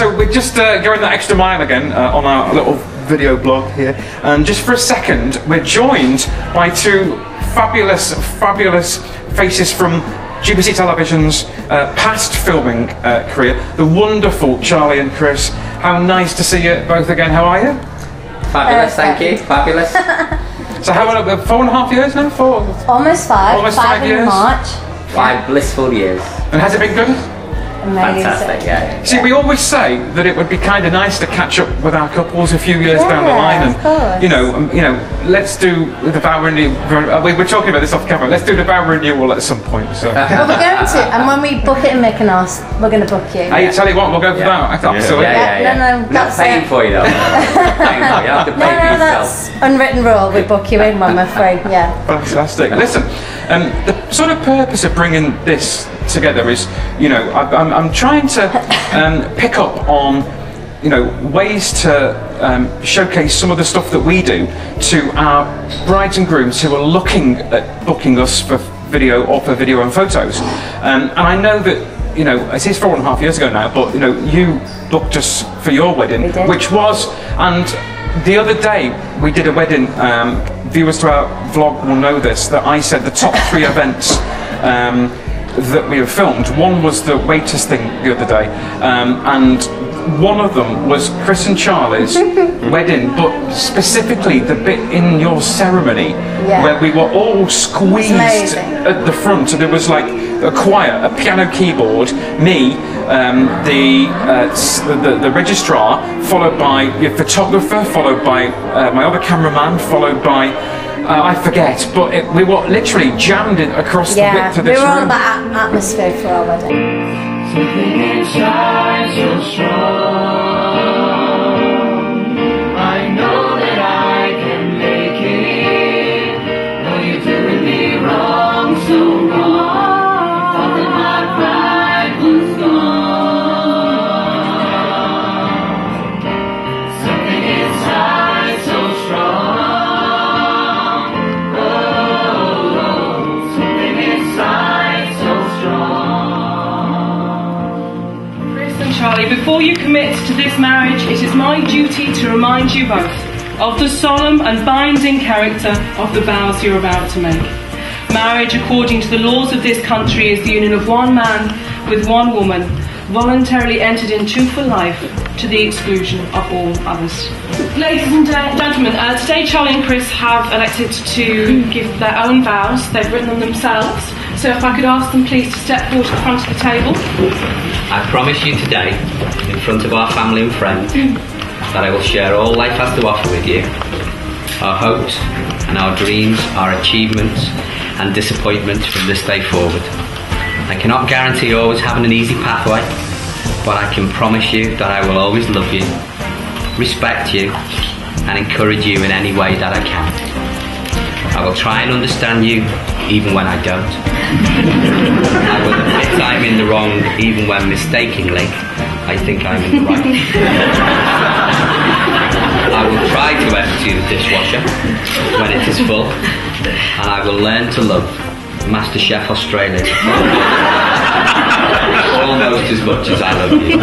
So we're just going that extra mile again on our little video blog here, and just for a second we're joined by two fabulous faces from GBC Television's past filming career, the wonderful Charlie and Chris. How nice to see you both again. How are you? Fabulous, thank you. Fabulous. So how long? 4.5 years now? Almost 5. Almost 5 years. In March. 5 blissful years. And has it been good? Amazing. Fantastic, yeah. See, we always say that it would be kind of nice to catch up with our couples a few years down the line, and you know, let's do the vow renewal. We were talking about this off camera. Let's do the vow renewal at some point. So. Well, we're going to, and when we book it in Mykonos, we're going to book you. Hey, tell you what, we'll go for that. Absolutely. No, not paying for you though. Paying for you. You have to pay for yourself. That's unwritten rule. We book you in when we're free. Yeah. Fantastic. Listen, the sort of purpose of bringing this together is, you know, I'm trying to pick up on, you know, ways to showcase some of the stuff that we do to our brides and grooms who are looking at booking us for video or for video and photos. And I know that, you know, it is 4.5 years ago now, but you know, you booked us for your wedding, which was, and the other day we did a wedding. Viewers to our vlog will know this, that I said the top 3 events that we have filmed. One was the waiters thing the other day, and one of them was Chris and Charlie's wedding, but specifically the bit in your ceremony where we were all squeezed at the front. So there was like a choir, a piano keyboard, me, the registrar, followed by your photographer, followed by my other cameraman, followed by I forget, but we were literally jammed across the width of this room. We were all that atmosphere for our wedding. Something inside so strong. I know that I can make it. No, you're doing me wrong, so wrong. Thought that my pride was gone. Something inside so strong. Charlie, before you commit to this marriage, it is my duty to remind you both of the solemn and binding character of the vows you're about to make. Marriage, according to the laws of this country, is the union of one man with one woman, voluntarily entered into for life, to the exclusion of all others. Ladies and gentlemen, today Charlie and Chris have elected to give their own vows. They've written them themselves. So if I could ask them please to step forward to the front of the table. I promise you today, in front of our family and friends, that I will share all life has to offer with you. Our hopes and our dreams, our achievements and disappointments from this day forward. I cannot guarantee always having an easy pathway, but I can promise you that I will always love you, respect you and encourage you in any way that I can. I will try and understand you even when I don't. I will admit I'm in the wrong even when mistakenly I think I'm in the right. I will try to empty the dishwasher when it is full, and I will learn to love MasterChef Australia almost as much as I love you.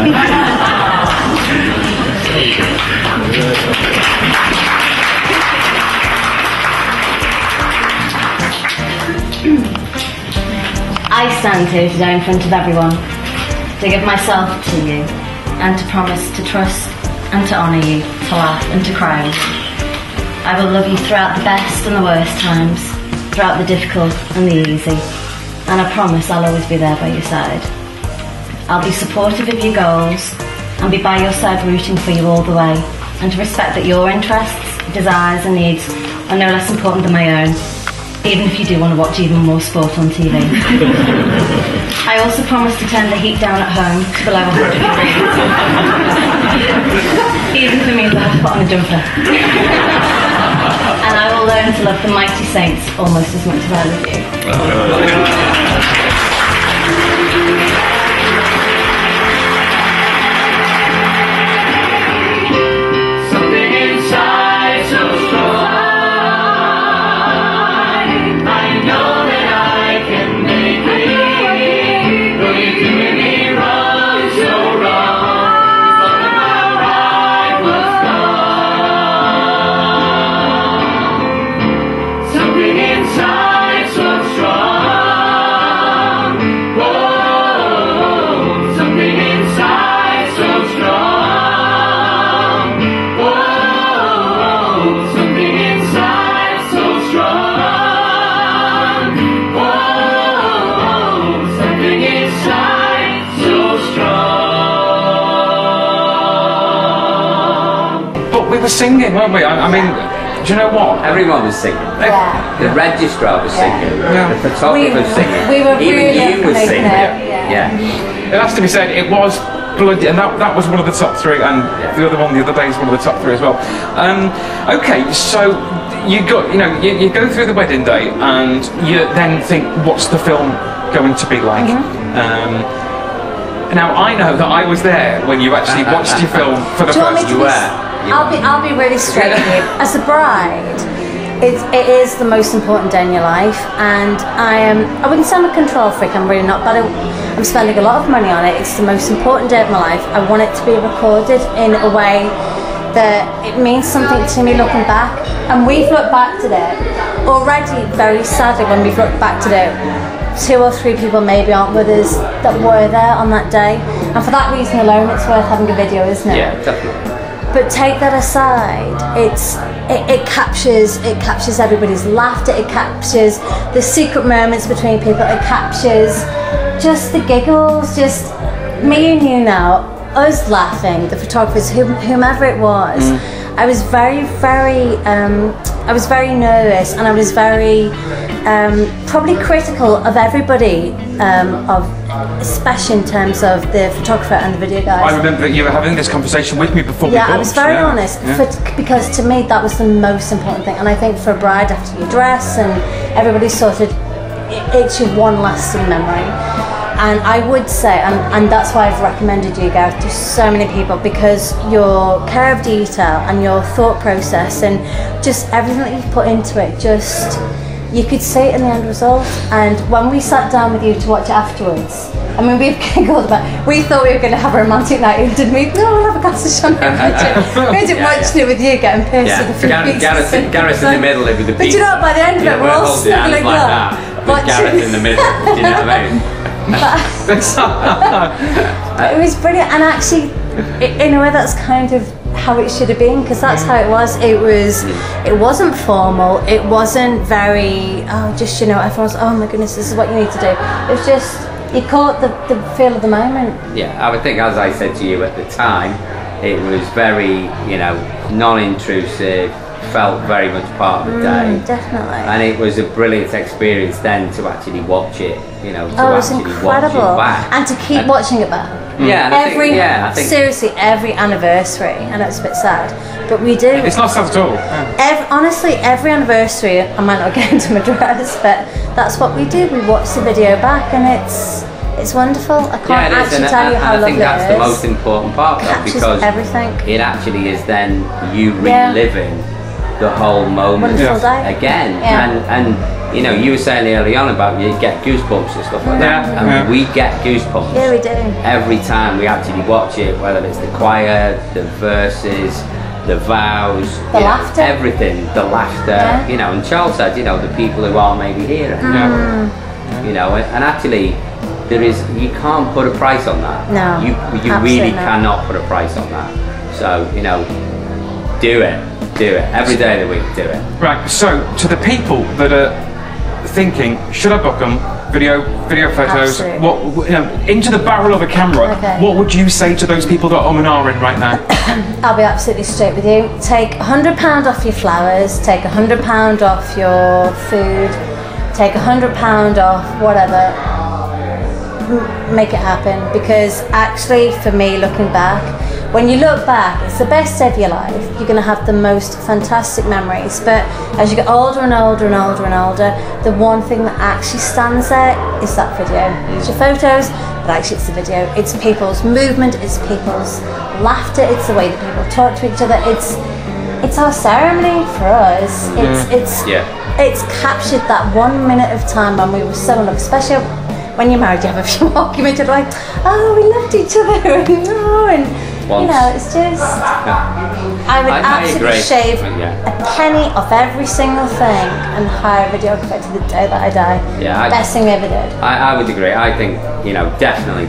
I stand here today in front of everyone to give myself to you and to promise to trust and to honour you, to laugh and to cry. I will love you throughout the best and the worst times, throughout the difficult and the easy, and I promise I'll always be there by your side. I'll be supportive of your goals and be by your side rooting for you all the way, and to respect that your interests, desires and needs are no less important than my own, even if you do want to watch even more sport on TV. I also promise to turn the heat down at home to below 100 degrees, even if it means I have to put on a jumper. And I will learn to love the mighty saints almost as much as I love you. were singing, weren't we? I mean, do you know what? Everyone was singing. Yeah. The registrar was singing. Yeah. The photographer was singing. We were Even really you was singing. Yeah. It has to be said, it was bloody, and that was one of the top 3, and the other one the other day is one of the top 3 as well. Okay, so you got, you go through the wedding day, and you then think, what's the film going to be like? Now I know that I was there when you actually watched your film for the first time. I'll be really straight with you. As a bride, it is the most important day in your life, and I wouldn't say I'm a control freak, I'm really not, but I'm spending a lot of money on it. It's the most important day of my life. I want it to be recorded in a way that it means something to me looking back, and we've looked back to it already very sadly. When we've looked back to it, 2 or 3 people maybe aren't with us that were there on that day, and for that reason alone it's worth having a video, isn't it? Yeah, definitely. But take that aside, it captures everybody's laughter, it captures the secret moments between people, it captures just the giggles, just me and you now, us laughing, the photographers, whomever it was. I was very nervous, and I was very probably critical of everybody, especially in terms of the photographer and the video guys. I remember that you were having this conversation with me before we Yeah, I was very honest, Yeah. because to me that was the most important thing, and I think for a bride, after you dress and everybody sorted, it's your one lasting memory. And I would say, and that's why I've recommended you, Gareth, to so many people, because your care of detail and your thought process and just everything that you've put into it, just, you could see it in the end result. And when we sat down with you to watch it afterwards, I mean, we've giggled about, we thought we were going to have a romantic night, didn't we? No, we'll have a glass of champagne. We ended up watching it with you, getting pissed with the food. Gareth in the middle with the But you know what, by the end of it, we're all sniggling like that. With Gareth in the middle, do you know what I mean? It was brilliant, and actually in a way that's kind of how it should have been, because that's how it was. It wasn't formal, it wasn't very just everyone's, oh my goodness, this is what you need to do. It was just, you caught the feel of the moment. Yeah, I would think, as I said to you at the time, it was very non-intrusive, felt very much part of the day. Definitely. And it was a brilliant experience then to actually watch it, to it was actually incredible. watch it back. And to keep watching it back. Yeah, I think Seriously, every anniversary, I know it's a bit sad, but we do. It's not sad at all. Honestly, every anniversary, I might not get into my dress, but that's what we do. We watch the video back, and it's wonderful. I can't actually tell you how lovely it is. I think that's the most important part, though, because everything. It actually is then you reliving the whole moment again. And you were saying early on about you get goosebumps and stuff like that, and we get goosebumps. Yeah, we do. Every time we actually watch it, whether it's the choir, the verses, the vows, the laughter, everything, the laughter. And Charles said, the people who are maybe here. And actually, you can't put a price on that. No, you really cannot put a price on that. So do it every day of the week. Do it. Right. So to the people that are thinking, should I book them? Video photos. Absolutely. What into the barrel of a camera? Okay. What would you say to those people that are and right now? I'll be absolutely straight with you. Take £100 off your flowers. Take £100 off your food. Take £100 off whatever. Make it happen, because actually, for me, looking back, when you look back, it's the best day of your life. You're going to have the most fantastic memories, but as you get older and older and older and older, the one thing that actually stands there is that video. It's your photos, but actually it's the video. It's people's movement, it's people's laughter, it's the way that people talk to each other. It's our ceremony for us. It's captured that 1 minute of time when we were so in love, especially when you're married. You have a few arguments, you're like, oh, we loved each other, and it's just, I would absolutely shave a penny off every single thing and hire a videographer to the day that I die. Yeah, best thing we ever did. I would agree. I think, definitely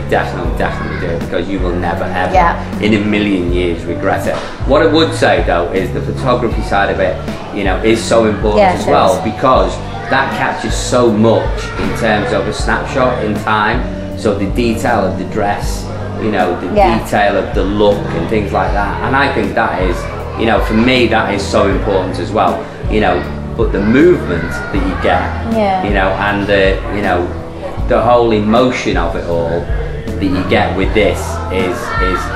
do it, because you will never ever in a million years regret it. What I would say though is the photography side of it, is so important as well, because that captures so much in terms of a snapshot in time. So the detail of the dress, the detail of the look and things like that. And I think that is you know, for me that is so important as well, you know. But the movement that you get, you know, and the, you know, the whole emotion of it all that you get with this is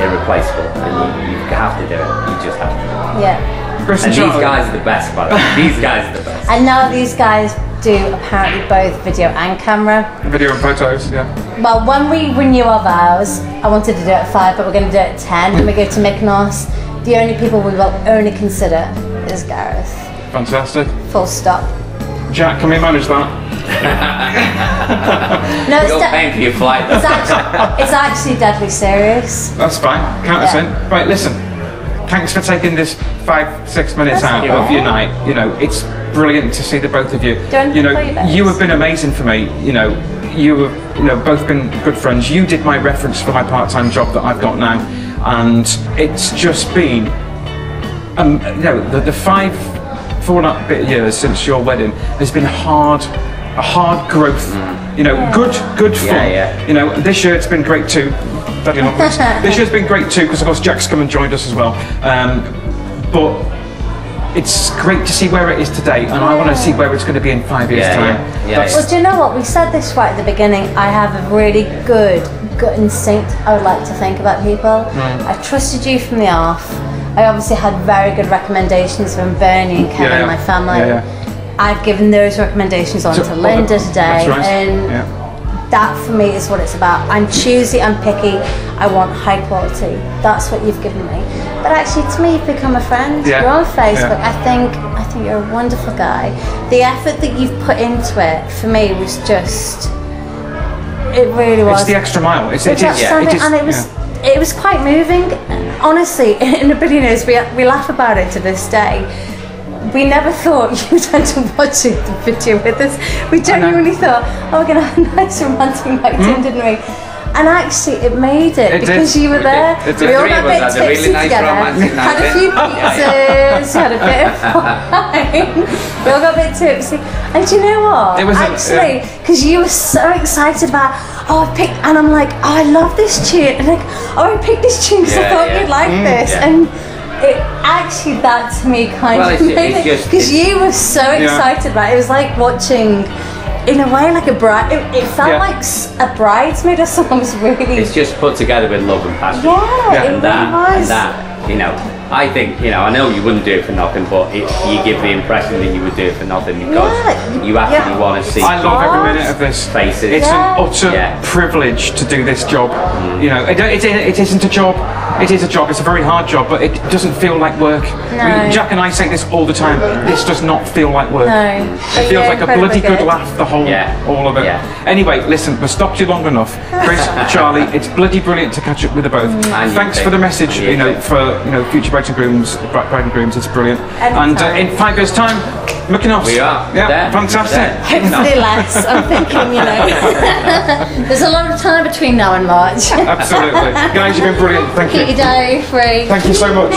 irreplaceable, and you have to do it. You just have to. Yeah. Chris and Charlie. these guys are the best, by the way. These guys are the best. And now these guys do apparently both video and camera. Video and photos, yeah. Well, when we renew our vows, I wanted to do it at 5, but we're going to do it at 10 when we go to Mykonos. The only people we will only consider is Gareth. Fantastic. Full stop. Jack, can we manage that? No, You're paying for your flight. it's actually deadly serious. That's fine. Count us in. Right, listen. Thanks for taking this 5-6 minutes out of your night. You know, it's brilliant to see the both of you. You know, you have been amazing for me. You know, you have, you know, both been good friends. You did my reference for my part-time job that I've got now, and it's just been, you know, the 4 and a bit years since your wedding has been a hard growth. You know, good fun. You know, this year it's been great too. Daddy long ways. This year's been great too, because of course Jack's come and joined us as well. But it's great to see where it is today, and I want to see where it's going to be in 5 years' time. Well, do you know what? We said this right at the beginning. I have a really good gut instinct, I would like to think, about people. I trusted you from the off. I obviously had very good recommendations from Bernie and Kevin, my family. I've given those recommendations on to Linda today, and that for me is what it's about. I'm choosy, I'm picky, I want high quality. That's what you've given me. But actually, to me, you've become a friend. You're on Facebook. I think you're a wonderful guy. The effort that you've put into it, for me, was just, it really was. It's the extra mile. It is, and it was quite moving. Honestly, in the billionaires, we laugh about it to this day. We never thought you'd end up watching the video with us. We genuinely thought, oh, we're going to have a nice romantic night, didn't we? And actually, it made it because you were there. We all got a bit tipsy together, had a few pizzas, had a bit of wine. We all got a bit tipsy. And do you know what? It was actually, because you were so excited about, oh, I picked, and I'm like, oh, I love this tune. And like, oh, I picked this tune because I thought you'd like this. And it actually, that to me kind of made it, because you were so excited about it. It was like watching, in a way, like a bride. It felt like a bridesmaid or someone was really. It's just put together with love and passion. It really was. And that, you know, I think, you know, I know you wouldn't do it for nothing, but you give the impression that you would do it for nothing because you actually want to see. I love every minute of this. Faces. It's an utter privilege to do this job. You know, it isn't a job. It is a job. It's a very hard job, but it doesn't feel like work. Jack and I say this all the time. This does not feel like work. It feels like a bloody good laugh. The whole, all of it. Anyway, listen, we've stopped you long enough, Chris, Charlie. It's bloody brilliant to catch up with the both. Thanks for the message. You know, for future bride and grooms. It's brilliant. And in 5 years' time, Mykonos. We are. Fantastic. Hopefully less. I'm thinking, you know, there's a lot of time between now and March. Absolutely, guys, you've been brilliant. Thank you. Keep your diary free. Thank you so much.